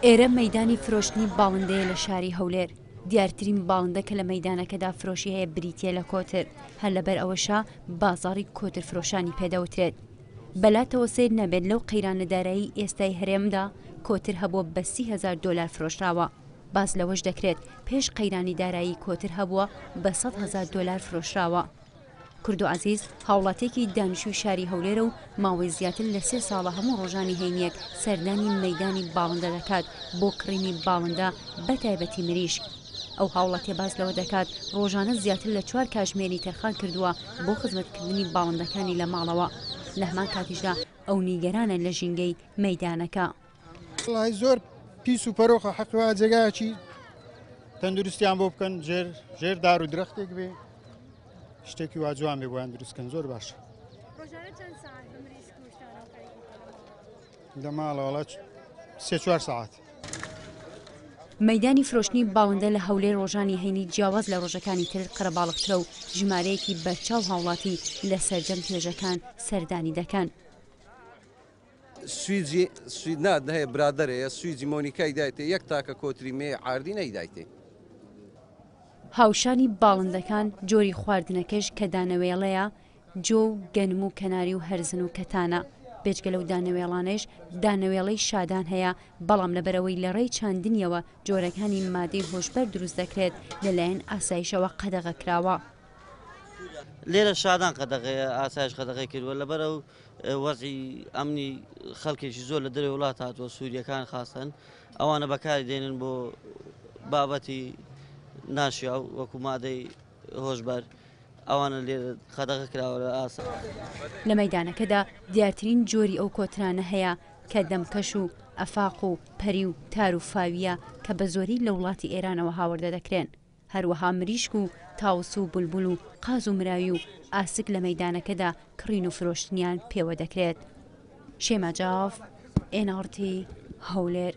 ئێرە مەیدانی فرۆشتنی باڵندەیە لە شاری هەولێر. دیارترین باڵندە کە لە مەیدانەکەدا فرۆشی هەیە بریتیە لە کۆتر، هەر لەبەر ئەوەشە بازاڕی کۆتر فرۆشانی پێدەوترێت. بەلاتەوە سیر نەبێت لەو قەیرانە دارایی ئێستای هەرێمدا کۆتر هەبووە بە 30,000 دۆلار فرۆشراوە. باز لەوەش دەکرێت پێش قەیرانی دارایی کۆتر هەبووە بە 100,000 دۆلار فرۆشراوە. کوردو عەزیز هاوڵاتێکی دانیشتووی شاری هەولێرە و ماوەی زیاتر لە 3 ساڵە هەموو ڕۆژانی هەینیەک سەردانی مەیدانی باڵندە دەکات بۆ کڕینی باڵندە بە تایبەتی مریشک. ئەو هاوڵاتێ باز لەوە دەکات ڕۆژانە زیاتر لە 4 کاتژمێری تەرخان کردووە بۆ خزمەتکردنی باڵندەکانی لە ماڵەوە. لە هەمان کاتیشدا ئەو نیگەرانە لە ژینگەی مەیدانەکە. زۆر پیس و پەرۆخە حەقیوا جێگایەکی تەندروستیان بۆ بکەن ژێر دار و درەختێک بێ شتێکی وا جوان بێ بۆیان دروستکەن زۆر باشە. لە ماڵەوەڵات 3-4 ساعات. مەیدانی فرۆشتنی باڵندە لە هەولێر ڕۆژانی هەینی جیاواز لە ڕۆژەکانی تر قەرەباڵغترە و ژمارەیەکی بەرچاو هاوڵاتی لە سەرجەم توێژەکان سەردانی دەکەن. سویجی سویدنات هەیە برادەرەیە سویجی مۆنیکای دایتێ یەک تاکە کۆتری مێ عاردی نەیدایتێ. هاوشانی باڵندەکان جۆری خواردنەکەش کە دانەوێڵەیە جۆ و گەنم و کەناری و هەرزن و کەتانە. بێجگە لەو دانەوێڵانش دانەوێڵەی شادان هەیە، بەڵام لەبەرەوەی لە ڕێی چاندنیەوە جۆرەکانی مادەی هۆشبەر دروست دەکرێت لەلایەن ئاسایشەوە قەدەغەکراوە. لێرە شادان قەدەغەیە ئاسایش قەدەغەی کردووە لەبەرە و وەزعی ئەمنی خەڵکێکی زۆر لە دەرەوەی وڵات هاتووە سووریەکان خاستن ئەوانە بەکاری دێنن بۆ بابەتی ناشیا و وەکو مادەی هۆشبەر ئەوانە لێرە قەدەغە کراوە لە ئاسا. لە مەیدانەکەدا دیارترین جۆری ئەو کۆترانە هەیە کە دەمکەش و ئەفاق و پەری و تار و فاویە کە بە زۆری لە وڵاتی ئێرانەوە هاوردە دەکرێن. هەروەها مریشک و تاوس و بولبول و قاز و مراوی و ئاسک لە مەیدانەکەدا کڕین و فرۆشتنیان پێوە دەکرێت. شێمە جاف، NRT هەولێر.